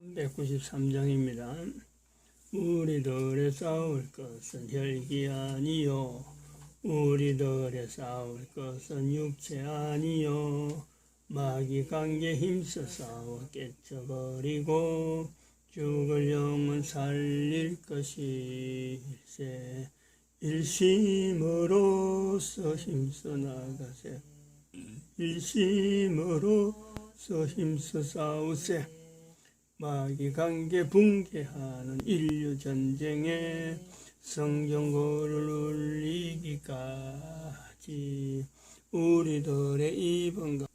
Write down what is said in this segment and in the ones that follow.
193장입니다. 우리들의 싸울 것은 혈기 아니요 우리들의 싸울 것은 육체 아니요 마귀 관계 힘써 싸워 깨쳐버리고 죽을 영은 살릴 것일세. 일심으로써 힘써 나가세. 일심으로써 힘써 싸우세. 마귀 관계 붕괴하는 인류 전쟁에 성경고를 울리기까지 우리들의 이번과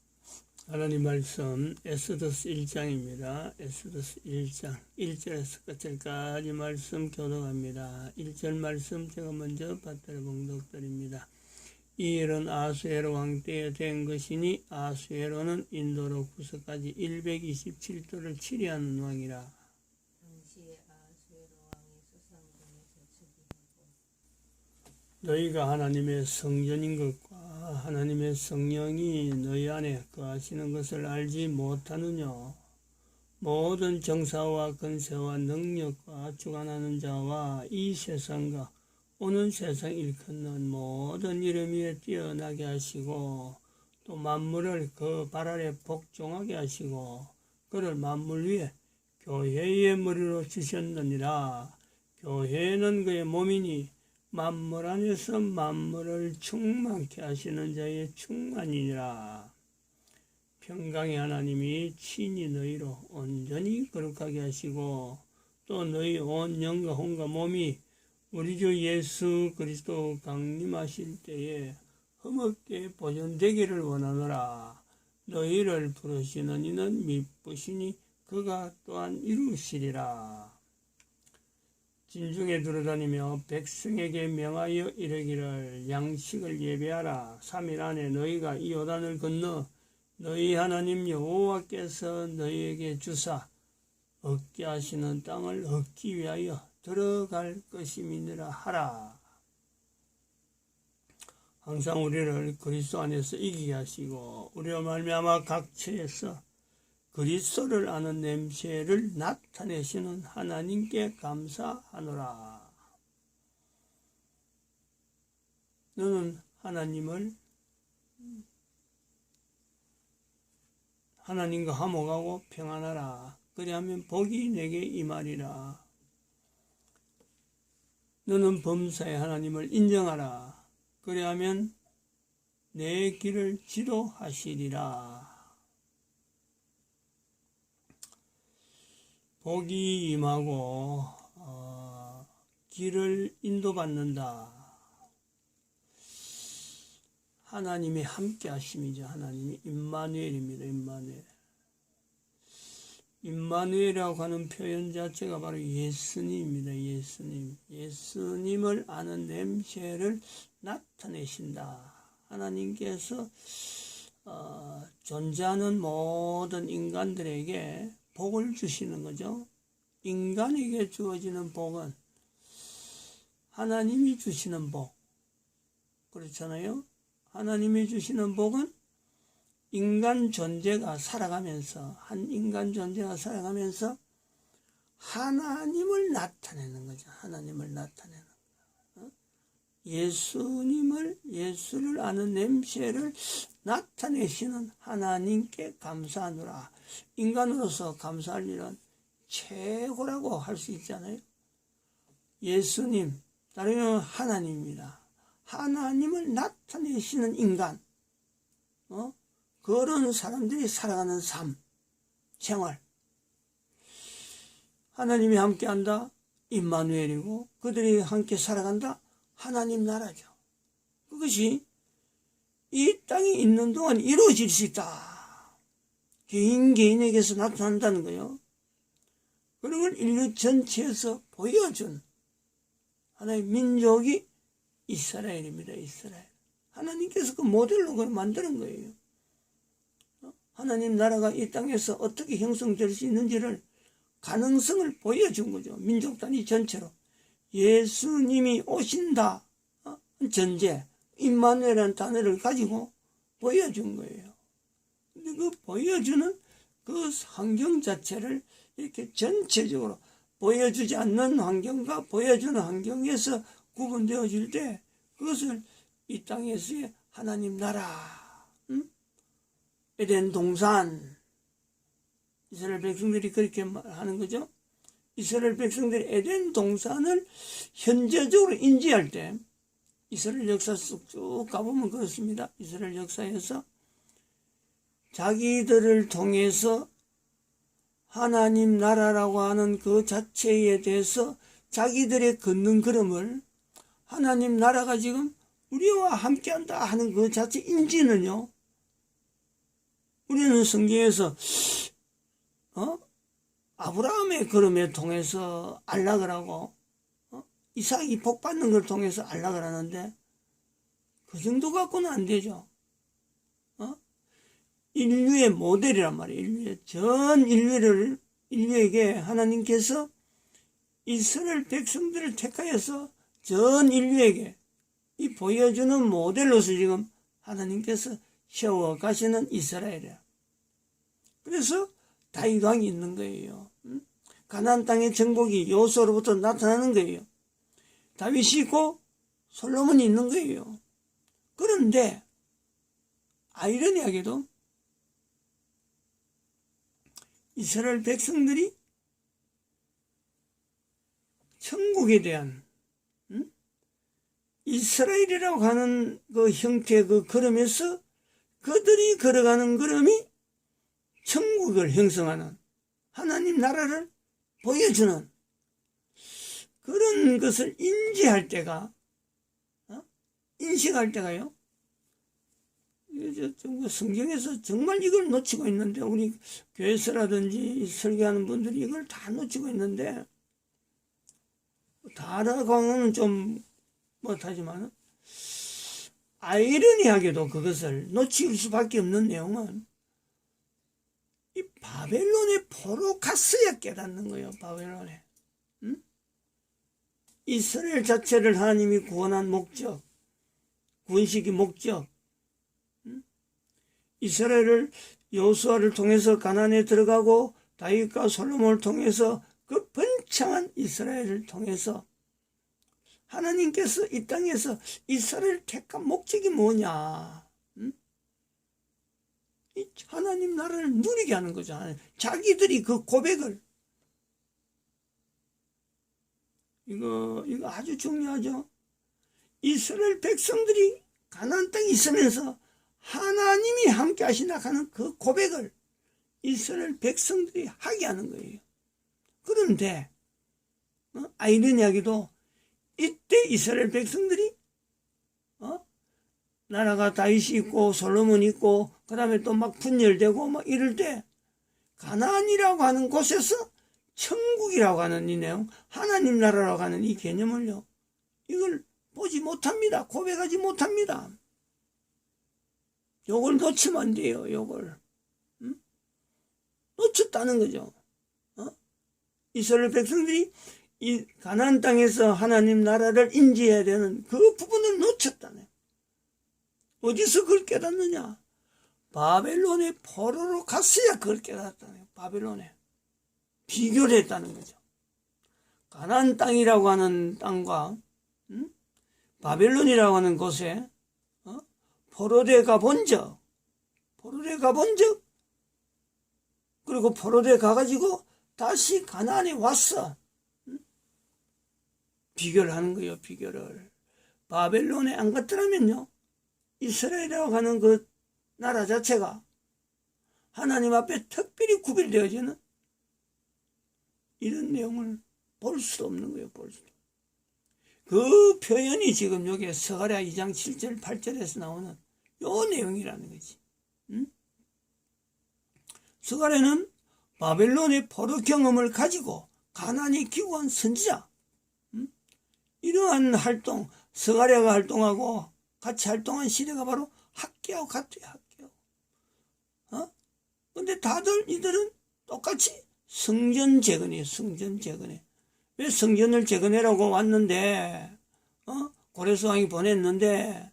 하나님 말씀 에스더서 1장입니다. 에스더서 1장 1절에서 끝절까지 말씀 교독합니다. 1절 말씀 제가 먼저 받들어 봉독드립니다. 이 일은 아수에로 왕 때에 된 것이니 아수에로는 인도로 구서까지 127도를 치리하는 왕이라. 당시에 아수에로 왕이 수상궁에서 즉위하고 너희가 하나님의 성전인 것과 하나님의 성령이 너희 안에 거하시는 것을 알지 못하느냐. 모든 정사와 권세와 능력과 주관하는 자와 이 세상과 오는 세상 일컫는 모든 이름 위에 뛰어나게 하시고 또 만물을 그 발 아래 복종하게 하시고 그를 만물 위에 교회의 머리로 주셨느니라. 교회는 그의 몸이니 만물 안에서 만물을 충만케 하시는 자의 충만이니라. 평강의 하나님이 친히 너희로 온전히 거룩하게 하시고 또 너희 온 영과 혼과 몸이 우리 주 예수 그리스도 강림하실 때에 흠없게 보존되기를 원하노라. 너희를 부르시는 이는 미쁘시니 그가 또한 이루시리라. 진중에 두루다니며 백성에게 명하여 이르기를 양식을 예배하라. 3일 안에 너희가 이 요단을 건너 너희 하나님 여호와께서 너희에게 주사 얻게 하시는 땅을 얻기 위하여 들어갈 것임이니라 하라. 항상 우리를 그리스도 안에서 이기게 하시고 우리로 말미암아 각처에서 그리스도를 아는 냄새를 나타내시는 하나님께 감사하노라. 너는 하나님과 화목하고 평안하라. 그리하면 복이 내게 임하리라. 너는 범사의 하나님을 인정하라. 그리하면 내 길을 지도하시리라. 복이 임하고 길을 인도받는다. 하나님이 함께 하심이죠. 하나님이 임마누엘입니다. 임마누엘이라고 하는 표현 자체가 바로 예수님입니다. 예수님을 아는 냄새를 나타내신다. 하나님께서 존재하는 모든 인간들에게 복을 주시는 거죠. 인간에게 주어지는 복은 하나님이 주시는 복. 그렇잖아요. 하나님이 주시는 복은 인간 존재가 살아가면서 한 인간 존재가 살아가면서 하나님을 나타내는 거죠. 하나님을 나타내는 거예요. 예수를 아는 냄새를 나타내시는 하나님께 감사하노라. 인간으로서 감사할 일은 최고라고 할 수 있잖아요. 예수님, 다르면 하나님입니다. 하나님을 나타내시는 인간, 그런 사람들이 살아가는 삶, 생활. 하나님이 함께한다, 임마누엘이고 그들이 함께 살아간다, 하나님 나라죠. 그것이 이 땅에 있는 동안 이루어질 수 있다. 개인에게서 나타난다는 거예요. 그런 걸 인류 전체에서 보여준 하나의 민족이 이스라엘입니다. 이스라엘. 하나님께서 그 모델로 그걸 만드는 거예요. 하나님 나라가 이 땅에서 어떻게 형성될 수 있는지를 가능성을 보여준 거죠. 민족 단위 전체로. 예수님이 오신다. 전제, 임마누엘이라는 단어를 가지고 보여준 거예요. 근데 그 보여주는 그 환경 자체를 이렇게 전체적으로 보여주지 않는 환경과 보여주는 환경에서 구분되어질 때 그것을 이 땅에서의 하나님 나라, 에덴 동산, 이스라엘 백성들이 그렇게 하는 거죠. 이스라엘 백성들이 에덴 동산을 현재적으로 인지할 때 이스라엘 역사 쭉 가보면 그렇습니다. 이스라엘 역사에서 자기들을 통해서 하나님 나라라고 하는 그 자체에 대해서 자기들의 걷는 걸음을 하나님 나라가 지금 우리와 함께한다 하는 그 자체 인지는요. 우리는 성경에서 아브라함의 걸음에 통해서 안락을 하고 이삭이 복받는 걸 통해서 안락을 하는데 그 정도 갖고는 안 되죠. 인류의 모델이란 말이에요. 전 인류에게 하나님께서 이스라엘 백성들을 택하여서 전 인류에게 이 보여주는 모델로서 지금 하나님께서 세워 가시는 이스라엘이야. 그래서 다윗 왕이 있는 거예요. 가나안 땅의 정복이 여호수아로부터 나타나는 거예요. 다윗이 있고 솔로몬이 있는 거예요. 그런데 아이러니하게도 이스라엘 백성들이 천국에 대한 이스라엘이라고 하는 그 형태의 그 걸음에서 그들이 걸어가는 걸음이 천국을 형성하는 하나님 나라를 보여주는 그런 것을 인지할 때가 인식할 때가요. 성경에서 정말 이걸 놓치고 있는데 우리 교회에서라든지 설교하는 분들이 이걸 다 놓치고 있는데 다 알아가고는 좀 못하지만 아이러니하게도 그것을 놓칠 수밖에 없는 내용은 이 바벨론의 포로 갔어야 깨닫는 거예요. 바벨론에 이스라엘 자체를 하나님이 구원한 목적, 구원식의 목적, 이스라엘을 여호수아를 통해서 가나안에 들어가고 다윗과 솔로몬을 통해서 그 번창한 이스라엘을 통해서 하나님께서 이 땅에서 이스라엘을 택한 목적이 뭐냐? 이 하나님 나라를 누리게 하는 거죠. 자기들이 그 고백을 이거 아주 중요하죠. 이스라엘 백성들이 가나안 땅에 있으면서 하나님이 함께 하시나 하는 그 고백을 이스라엘 백성들이 하게 하는 거예요. 그런데 아이러니하게도 이때 이스라엘 백성들이 나라가 다윗이 있고 솔로몬이 있고 그 다음에 또 막 분열되고 막 이럴 때 가나안이라고 하는 곳에서 천국이라고 하는 이 내용, 하나님 나라라고 하는 이 개념을요, 이걸 보지 못합니다. 고백하지 못합니다. 요걸 놓치면 안 돼요. 요걸 놓쳤다는 거죠. 이스라엘 백성들이 이 가나안 땅에서 하나님 나라를 인지해야 되는 그 부분을 놓쳤다네. 어디서 그걸 깨닫느냐? 바벨론의 포로로 갔어야 그걸 깨닫다네요. 바벨론에 비교를 했다는 거죠. 가나안 땅이라고 하는 땅과 바벨론이라고 하는 곳에 포로되 가본 적, 그리고 포로되 가가지고 다시 가나안에 왔어. 비교를 하는 거예요. 비교를. 바벨론에 안 갔더라면요, 이스라엘이라고 하는 그 나라 자체가 하나님 앞에 특별히 구별되어지는 이런 내용을 볼 수 없는 거예요. 볼 수. 그 표현이 지금 여기 스가랴 2장 7절 8절에서 나오는 요 내용이라는 거지. 스가랴는 바벨론의 포로 경험을 가지고 가나안에 기고한 선지자. 이러한 활동, 스가랴가 활동하고 같이 활동한 시대가 바로 학개하고 같아요. 학개하고. 근데 다들 이들은 똑같이 성전 재건이에요. 성전 재건해. 왜 성전을 재건해라고 왔는데 고레스 왕이 보냈는데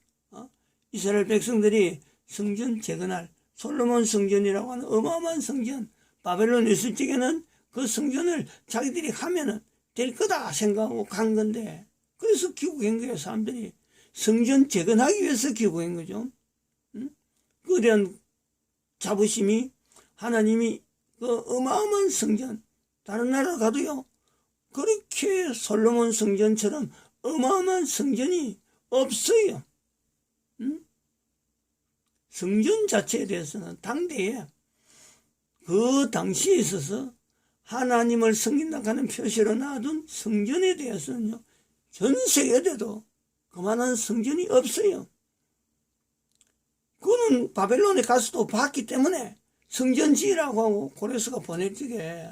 이스라엘 백성들이 성전 재건할 솔로몬 성전이라고 하는 어마어마한 성전, 바벨론에 있을 적에는 그 그 성전을 자기들이 하면은 될 거다 생각하고 간 건데, 그래서 귀국한 거예요. 사람들이 성전 재건하기 위해서 귀국한 거죠. 그에 대한 자부심이, 하나님이 그 어마어마한 성전, 다른 나라 가도요 그렇게 솔로몬 성전처럼 어마어마한 성전이 없어요. 성전 자체에 대해서는 당대에 그 당시에 있어서 하나님을 섬긴다 하는 표시로 놔둔 성전에 대해서는요, 전 세계에도 그만한 성전이 없어요. 그거는 바벨론에 가서도 봤기 때문에 성전 지으라고 하고 고레스가 보낼 적에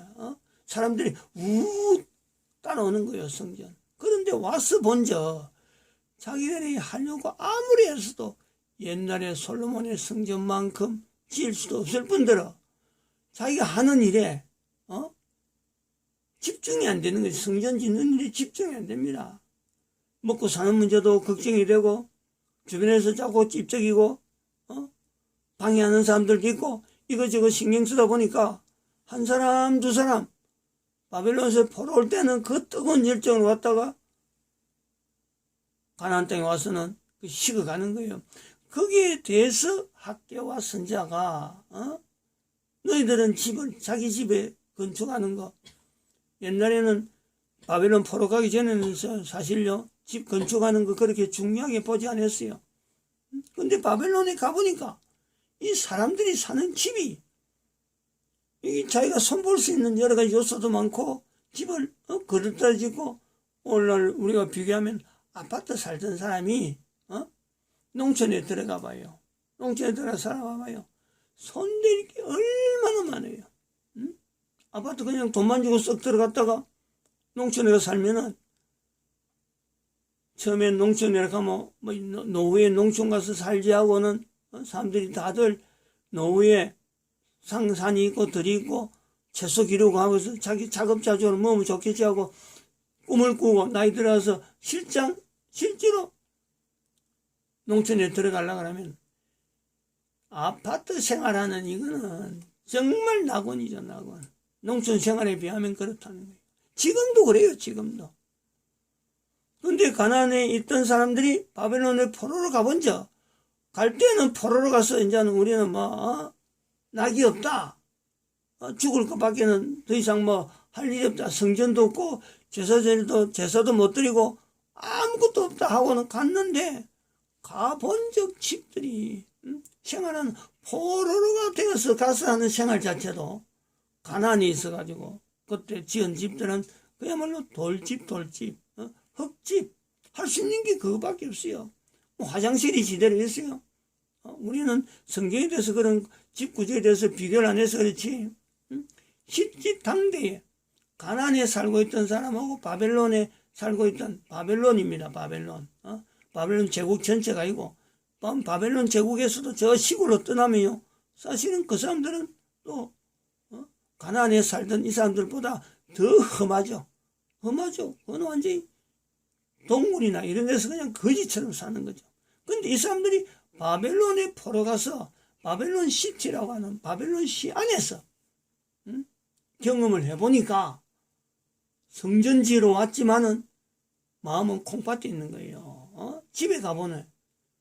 사람들이 따라오는 거예요, 성전. 그런데 와서 본저 자기들이 하려고 아무리 했어도 옛날에 솔로몬의 성전만큼 지을 수도 없을 뿐더러 자기가 하는 일에 집중이 안 되는 거지. 성전 짓는 일에 집중이 안 됩니다. 먹고 사는 문제도 걱정이 되고 주변에서 자꾸 찝쩍이고 방해하는 사람들도 있고 이거저거 신경 쓰다 보니까 한 사람 두 사람 바벨론에서 포로 올 때는 그 뜨거운 열정을 왔다가 가나안 땅에 와서는 식어가는 거예요. 거기에 대해서 학개와 선자가 너희들은 집을 자기 집에 건축하는 거, 옛날에는 바벨론 포로 가기 전에는 사실요 집 건축하는 거 그렇게 중요하게 보지 않았어요. 근데 바벨론에 가보니까 이 사람들이 사는 집이 이 자기가 손볼 수 있는 여러 가지 요소도 많고 집을 그릇다 짓고, 오늘날 우리가 비교하면 아파트 살던 사람이 농촌에 들어가 봐요. 농촌에 들어가 살아봐 봐요. 손댈 게 얼마나 많아요. 아파트 그냥 돈만 주고 썩 들어갔다가 농촌에 가서 살면은, 처음에 농촌에 가면 뭐 노후에 농촌 가서 살지 하고는 사람들이 다들 노후에 산이 있고 들이 있고 채소 기르고 하면서 자기 자급자족으로 먹으면 좋겠지 하고 꿈을 꾸고 나이 들어서 실제로 농촌에 들어가려고 하면 아파트 생활하는 이거는 정말 낙원이죠, 낙원. 농촌 생활에 비하면 그렇다는 거예요. 지금도 그래요, 지금도. 근데 가나안에 있던 사람들이 바벨론에 포로로 가본 적, 갈 때는 포로로 가서 이제는 우리는 낙이 없다. 죽을 것 밖에는 더 이상 할 일이 없다. 성전도 없고 제사도 못 드리고 아무것도 없다 하고는 갔는데, 가본 적 집들이 생활하는 포로로가 되어서 가서 하는 생활 자체도 가난이 있어가지고 그때 지은 집들은 그야말로 돌집, 흙집, 할 수 있는 게 그거밖에 없어요. 화장실이 지대로 있어요. 우리는 성경에 대해서 그런 집 구조에 대해서 비교를 안 해서 그렇지, 실제 당대에 가나안에 살고 있던 사람하고 바벨론에 살고 있던, 바벨론입니다. 바벨론 제국 전체가 아니고 바벨론 제국에서도 저 시골로 떠나면요 사실은 그 사람들은 또 가나안에 살던 이 사람들보다 더 험하죠. 그건 완전히 동물이나 이런 데서 그냥 거지처럼 사는 거죠. 근데 이 사람들이 바벨론에 포로 가서 바벨론 시티라고 하는 바벨론 시 안에서 경험을 해보니까 성전지로 왔지만은 마음은 콩밭에 있는 거예요. 집에 가보네.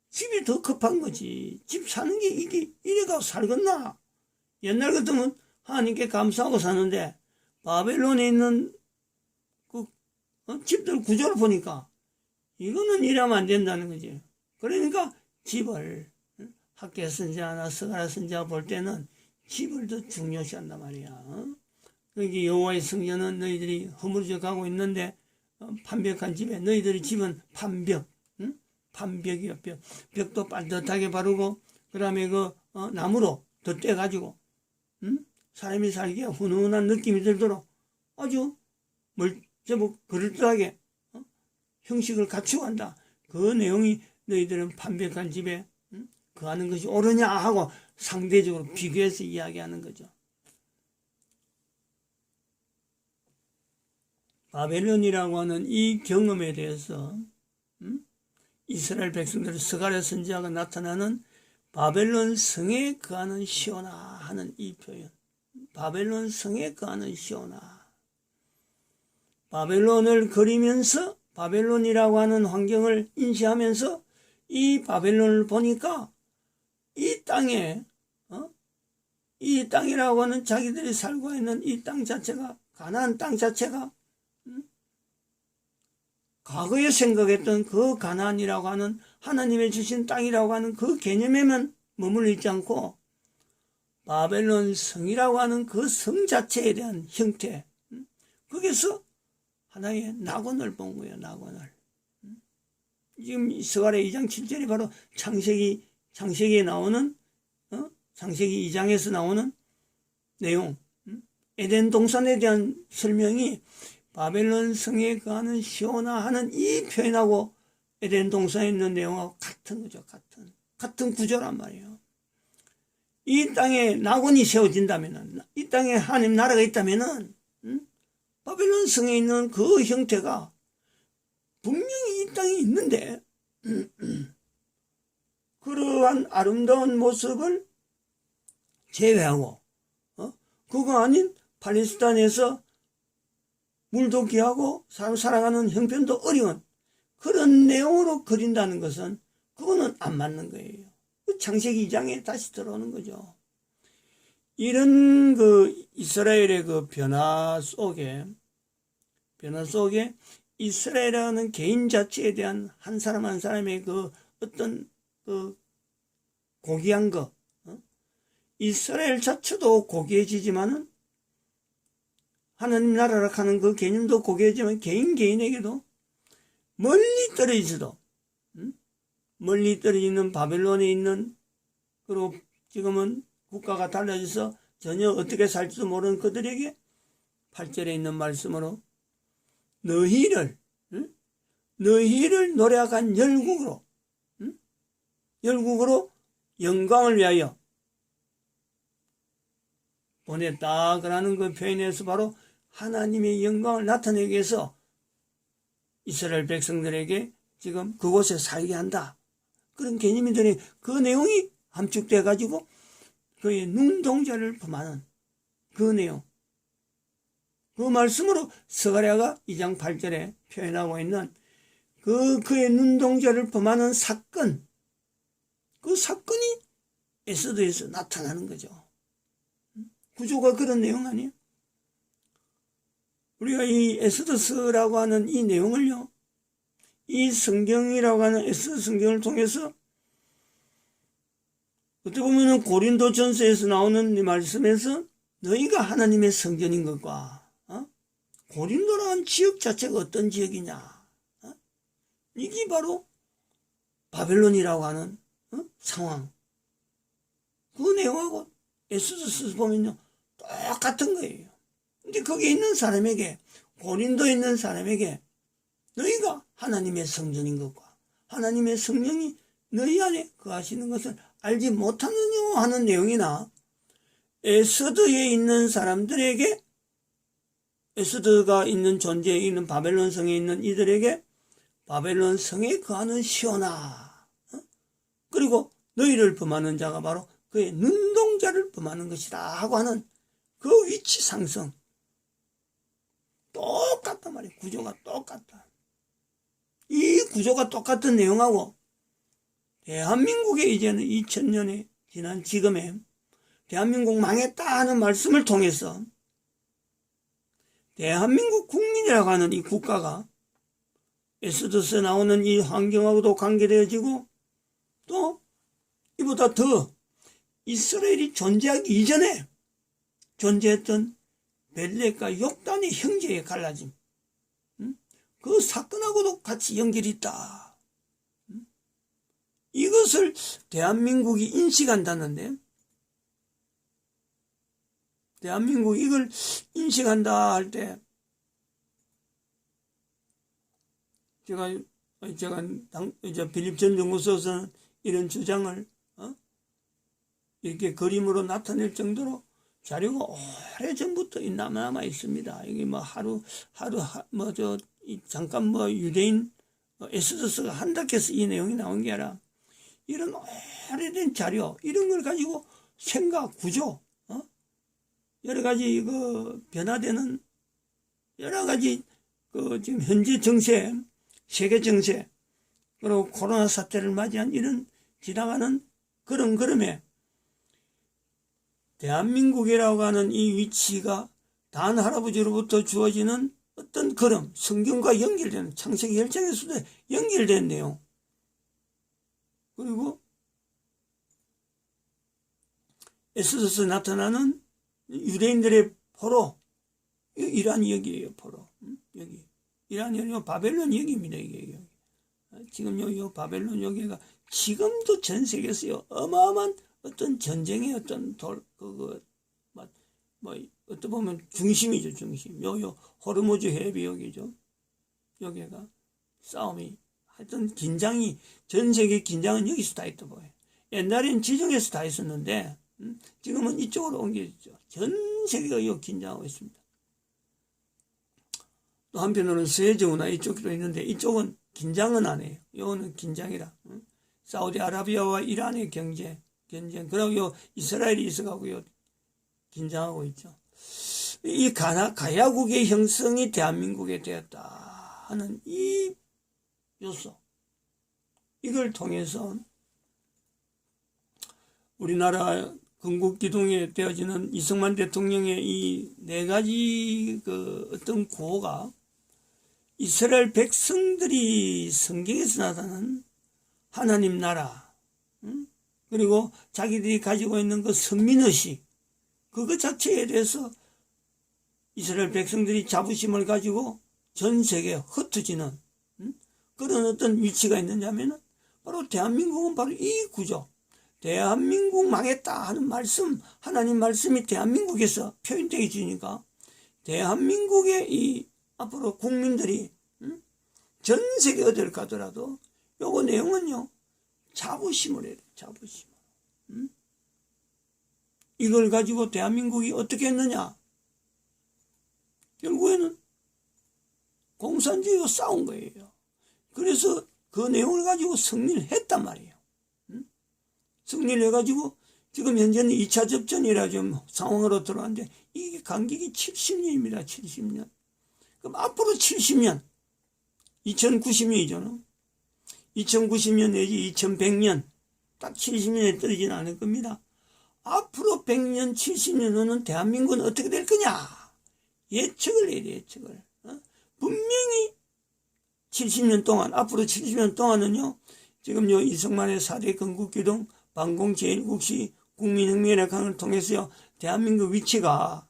집이 더 급한 거지. 집 사는 게 이게 이래가 살겠나? 옛날 같으면 하나님께 감사하고 사는데 바벨론에 있는 그 집들 구조를 보니까 이거는 이러면 안 된다는 거지. 그러니까 집을 학개 선지자나 스가랴 선지자가 볼 때는 집을 더 중요시한단 말이야. 여기 여호와의 성전은 너희들이 허물어져 가고 있는데 판벽한 집에 너희들의 집은 판벽이요. 벽도 반듯하게 바르고 그다음에 나무로 덧대가지고 사람이 살기에 훈훈한 느낌이 들도록 아주 그럴듯하게 형식을 갖추고 한다. 그 내용이 너희들은 판벽한 집에 거하는 것이 옳으냐 하고 상대적으로 비교해서 이야기하는 거죠. 바벨론이라고 하는 이 경험에 대해서 이스라엘 백성들 스가랴 선지자가 나타나는 바벨론 성에 거하는 시오나 하는 이 표현, 바벨론 성에 거하는 시오나, 바벨론을 그리면서 바벨론이라고 하는 환경을 인식하면서 이 바벨론을 보니까 이 땅에 이 땅이라고 하는 자기들이 살고 있는 이 땅 자체가 가나안 땅 자체가 과거에 생각했던 그 가나안이라고 하는 하나님의 주신 땅이라고 하는 그 개념에만 머물러 있지 않고 바벨론 성이라고 하는 그 성 자체에 대한 형태 거기서 하나의 낙원을 본 거예요. 낙원을. 지금 스가랴 2장 7절이 바로 창세기에 나오는 창세기 2장에서 나오는 내용 에덴 동산에 대한 설명이 바벨론 성에 거하는 시온아 하는 이 표현하고 에덴 동산에 있는 내용하고 같은 거죠. 같은 구조란 말이에요. 이 땅에 낙원이 세워진다면은 이 땅에 하나님 나라가 있다면은 바벨론 성에 있는 그 형태가 분명히 이 땅에 있는데 그러한 아름다운 모습을 제외하고 그거 아닌 팔레스타인에서 물도 귀하고 사람 살아가는 형편도 어려운 그런 내용으로 그린다는 것은 그거는 안 맞는 거예요. 창세기 2장에 다시 들어오는 거죠. 이런 그 이스라엘의 그 변화 속에 이스라엘이라는 개인 자체에 대한 한 사람 한 사람의 그 어떤 그 고귀한 거, 이스라엘 자체도 고귀해지지만은 하나님 나라라 하는 그 개념도 고귀해지만 개인에게도 멀리 떨어지는 바벨론에 있는 그리고 지금은 국가가 달라져서 전혀 어떻게 살지도 모르는 그들에게 8절에 있는 말씀으로 너희를 노래하간 열국으로 영광을 위하여 보냈다. 그러는 그 표현에서 바로 하나님의 영광을 나타내기 위해서 이스라엘 백성들에게 지금 그곳에 살게 한다. 그런 개념이 되니 그 내용이 함축돼 가지고 그의 눈동자를 범하는 그 내용. 그 말씀으로 스가랴가 2장 8절에 표현하고 있는 그의 눈동자를 범하는 사건. 그 사건이 에스더에서 나타나는 거죠. 구조가 그런 내용 아니에요? 우리가 이 에스더서라고 하는 이 내용을요, 이 성경이라고 하는 에스더 성경을 통해서 어떻게 보면 고린도 전서에서 나오는 이 말씀에서 너희가 하나님의 성전인 것과 고린도라는 지역 자체가 어떤 지역이냐, 이게 바로 바벨론이라고 하는 상황. 그 내용하고 에스더서 보면요 똑같은 거예요. 근데 거기에 있는 사람에게, 고린도에 있는 사람에게 너희가 하나님의 성전인 것과 하나님의 성령이 너희 안에 거하시는 것을 알지 못하느냐 하는 내용이나, 에스더에 있는 사람들에게, 에스더가 있는 존재에 있는 바벨론 성에 있는 이들에게 바벨론 성에 거하는 시온아, 그리고 너희를 범하는 자가 바로 그의 눈동자를 범하는 것이다 하고 하는 그 위치 상승 똑같단 말이에요. 구조가 똑같다. 이 구조가 똑같은 내용하고 대한민국에 이제는 2000년에 지난 지금에 대한민국 망했다 하는 말씀을 통해서 대한민국 국민이라고 하는 이 국가가 에스더서에 나오는 이 환경하고도 관계되어지고, 또 이보다 더 이스라엘이 존재하기 이전에 존재했던 벨렉과 욕단의 형제의 갈라짐, 그 사건하고도 같이 연결이 있다. 이것을 대한민국이 인식한다는데, 대한민국이 이걸 인식한다 할 때 제가 필립 전 연구소에서는 이런 주장을 이렇게 그림으로 나타낼 정도로 자료가 오래전부터 남아 있습니다. 이게 잠깐 유대인 에스더서가 한다고 해서 이 내용이 나온 게 아니라, 이런 오래된 자료, 이런 걸 가지고 생각, 구조, 여러 가지 변화되는 여러 가지 지금 현재 정세, 세계 정세, 그리고 코로나 사태를 맞이한 이런 지나가는 그런 걸음에 대한민국이라고 하는 이 위치가 단 할아버지로부터 주어지는 어떤 걸음, 성경과 연결되는, 창세기 1장에서도 연결된 내용, 그리고 에스더서 나타나는 유대인들의 포로, 이란 여기에요, 포로. 여기. 이란이 아니고 바벨론 여기입니다, 이게. 지금 요 바벨론 여기가 지금도 전 세계에서 어마어마한 어떤 전쟁의 어떤 어떻게 보면 중심이죠, 중심. 요 호르무즈 해협이 여기죠. 여기가 싸움이, 하여튼 긴장이, 전 세계 긴장은 여기서 다 있다 보여요. 옛날엔 지정에서 다 있었는데, 지금은 이쪽으로 옮겨졌죠. 전 세계가 요 긴장하고 있습니다. 또 한편으로는 스웨즈운하 이쪽도 있는데, 이쪽은 긴장은 안 해요. 요거는 긴장이라. 사우디아라비아와 이란의 경쟁, 그리고 요 이스라엘이 있어가고요, 긴장하고 있죠. 이 가야국의 형성이 대한민국에 되었다 하는 이 요소, 이걸 통해서 우리나라 건국기동에 되어지는 이승만 대통령의 이 네 가지 어떤 구호가 이스라엘 백성들이 성경에서 나타나는 하나님 나라, 그리고 자기들이 가지고 있는 그 선민의식, 그것 자체에 대해서 이스라엘 백성들이 자부심을 가지고 전 세계에 흩어지는 그런 어떤 위치가 있느냐면은 바로 대한민국은 바로 이 구조, 대한민국 망했다 하는 말씀, 하나님 말씀이 대한민국에서 표현되어 있으니까 대한민국의 이 앞으로 국민들이 전 세계 어딜 가더라도 요거 내용은요, 자부심을 해야 돼요, 자부심. 이걸 가지고 대한민국이 어떻게 했느냐? 결국에는 공산주의와 싸운 거예요. 그래서 그 내용을 가지고 승리를 했단 말이에요. 승리를 해가지고 지금 현재는 2차 접전이라 좀 상황으로 들어왔는데 이게 간격이 70년입니다. 70년. 그럼 앞으로 70년, 2090년이죠. 2090년 내지 2100년, 딱 70년에 떨어지진 않을 겁니다. 앞으로 100년, 70년 후는 대한민국은 어떻게 될 거냐? 예측을 해야 돼, 예측을. 분명히 70년 동안, 앞으로 70년 동안은요, 지금 요 이승만의 4대 건국기동, 반공 제1국시, 국민혁명의 강을 통해서요, 대한민국 위치가,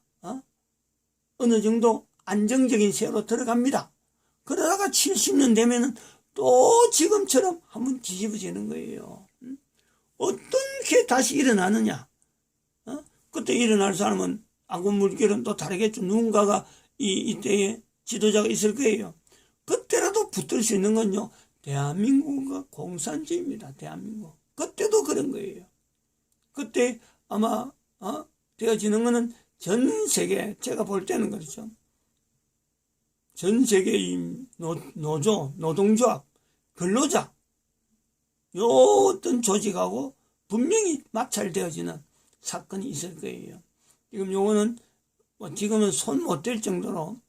어느 정도 안정적인 세로 들어갑니다. 그러다가 70년 되면은 지금처럼 한번 뒤집어지는 거예요. 어떻게 다시 일어나느냐? 그때 일어날 사람은 아군 물결은 또 다르겠죠. 누군가가 이때에 지도자가 있을 거예요. 그때라도 붙들 수 있는 건요, 대한민국과 공산주의입니다. 대한민국. 그때도 그런 거예요. 그때 아마 되어지는 거는 전 세계, 제가 볼 때는 그렇죠. 전 세계 이 노조, 노동조합, 근로자, 요 어떤 조직하고 분명히 마찰되어지는 사건이 있을 거예요. 지금 요거는 지금은 손 못 댈 정도로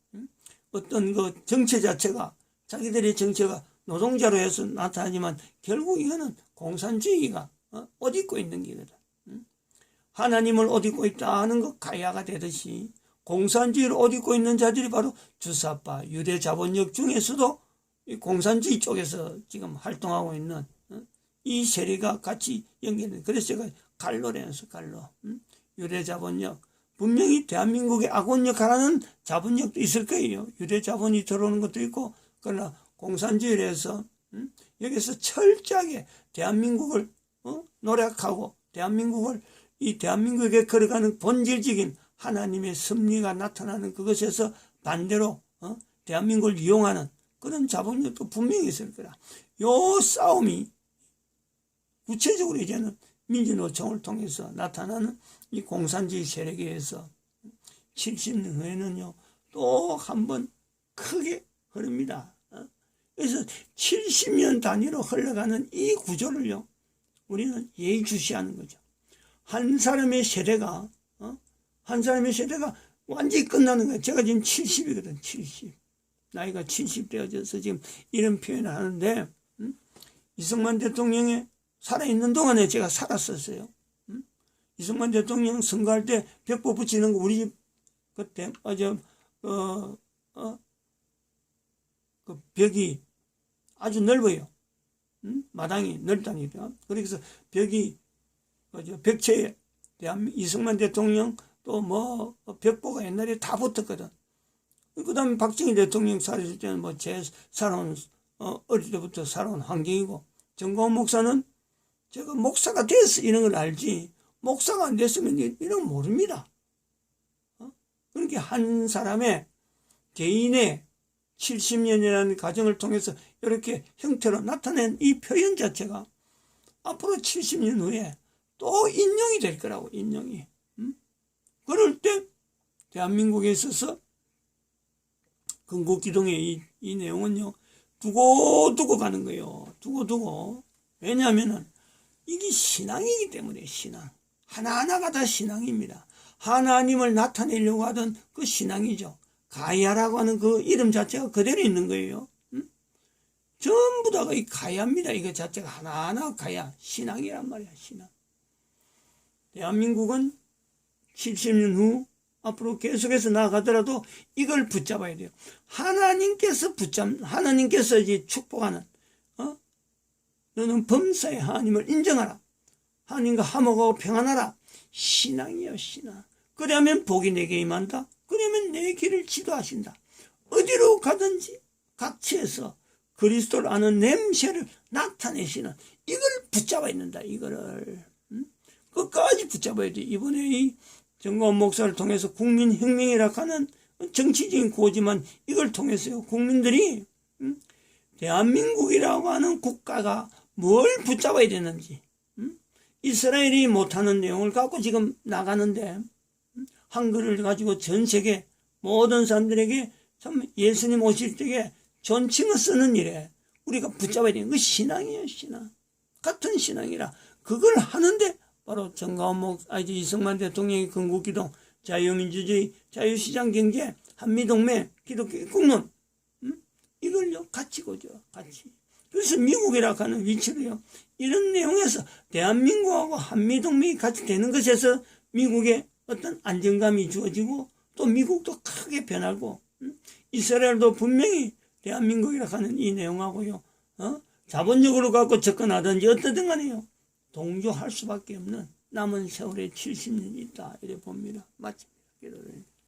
어떤 그 정체 자체가, 자기들의 정체가 노동자로 해서 나타나지만 결국 이거는 공산주의가 옷 입고 있는 게거든. 하나님을 옷 입고 있다 하는 것 가야가 되듯이 공산주의를 옷 입고 있는 자들이 바로 주사파, 유대 자본력 중에서도 이 공산주의 쪽에서 지금 활동하고 있는 이 세력과 같이 연결된. 그래서 제가 갈로라면서 갈로. 유대 자본력. 분명히 대한민국의 악원력 하라는 자본력도 있을 거예요. 유대 자본이 들어오는 것도 있고, 그러나 공산주의를 해서 여기서 철저하게 대한민국을 노력하고 이 대한민국에 걸어가는 본질적인 하나님의 섭리가 나타나는 그것에서 반대로 대한민국을 이용하는 그런 자본력도 분명히 있을 거라. 요 싸움이 구체적으로 이제는 민주노총을 통해서 나타나는 이 공산주의 세력에 의해서 70년 후에는요, 또 한 번 크게 흐릅니다. 그래서 70년 단위로 흘러가는 이 구조를요, 우리는 예의주시하는 거죠. 한 사람의 세대가 완전히 끝나는 거예요. 제가 지금 70이거든, 70. 나이가 70되어져서 지금 이런 표현을 하는데, 이승만 대통령이 살아있는 동안에 제가 살았었어요. 이승만 대통령 선거할 때 벽보 붙이는 거 우리 집 그때 그 벽이 아주 넓어요. 마당이 넓다니까. 그래서 벽이 벽체에 이승만 대통령 또 뭐 벽보가 옛날에 다 붙었거든. 그 다음에 박정희 대통령 살았을 때는 뭐 제 살아온 어릴 때부터 살아온 환경이고, 정광훈 목사는 제가 목사가 됐어 이런 걸 알지 목사가 안 됐으면 이런 거 모릅니다. 그렇게 한 사람의 개인의 70년이라는 과정을 통해서 이렇게 형태로 나타낸 이 표현 자체가 앞으로 70년 후에 또 인용이 될 거라고, 인용이. 그럴 때 대한민국에 있어서 건국기동의 이 내용은요, 두고두고 가는 거예요. 두고두고. 왜냐하면은 이게 신앙이기 때문에, 신앙. 하나하나가 다 신앙입니다. 하나님을 나타내려고 하던 그 신앙이죠. 가야라고 하는 그 이름 자체가 그대로 있는 거예요. 전부 다가 이 가야입니다. 이거 자체가 하나하나 가야. 신앙이란 말이야, 신앙. 대한민국은 70년 후 앞으로 계속해서 나아가더라도 이걸 붙잡아야 돼요. 하나님께서 하나님께서 이제 축복하는, 너는 범사의 하나님을 인정하라. 하나님과 화목하고 평안하라. 신앙이요, 신앙. 그러면 복이 내게 임한다. 그러면 내 길을 지도하신다. 어디로 가든지 각지에서 그리스도를 아는 냄새를 나타내시는, 이걸 붙잡아야 된다. 이거를 끝까지 붙잡아야 돼. 이번에 이 정광훈 목사를 통해서 국민혁명이라 하는 정치적인 고지만 이걸 통해서요, 국민들이 대한민국이라고 하는 국가가 뭘 붙잡아야 되는지, 이스라엘이 못하는 내용을 갖고 지금 나가는데, 한글을 가지고 전 세계 모든 사람들에게 참 예수님 오실 때에 존칭을 쓰는 일에 우리가 붙잡아야 되는 그 신앙이에요, 신앙. 같은 신앙이라 그걸 하는데 바로 정광훈 이승만 대통령의 건국기동, 자유민주주의, 자유시장 경제, 한미동맹, 기독교 국론, 이걸요 같이 거죠, 같이. 그래서 미국이라고 하는 위치로요, 이런 내용에서 대한민국하고 한미동맹이 같이 되는 것에서 미국의 어떤 안정감이 주어지고, 또 미국도 크게 변하고, 이스라엘도 분명히 대한민국이라고 하는 이 내용하고요, 자본적으로 갖고 접근하든지 어떻든 간에요, 동조할 수밖에 없는 남은 세월에 70년이 있다, 이래 봅니다. 마칩니다. 기도를.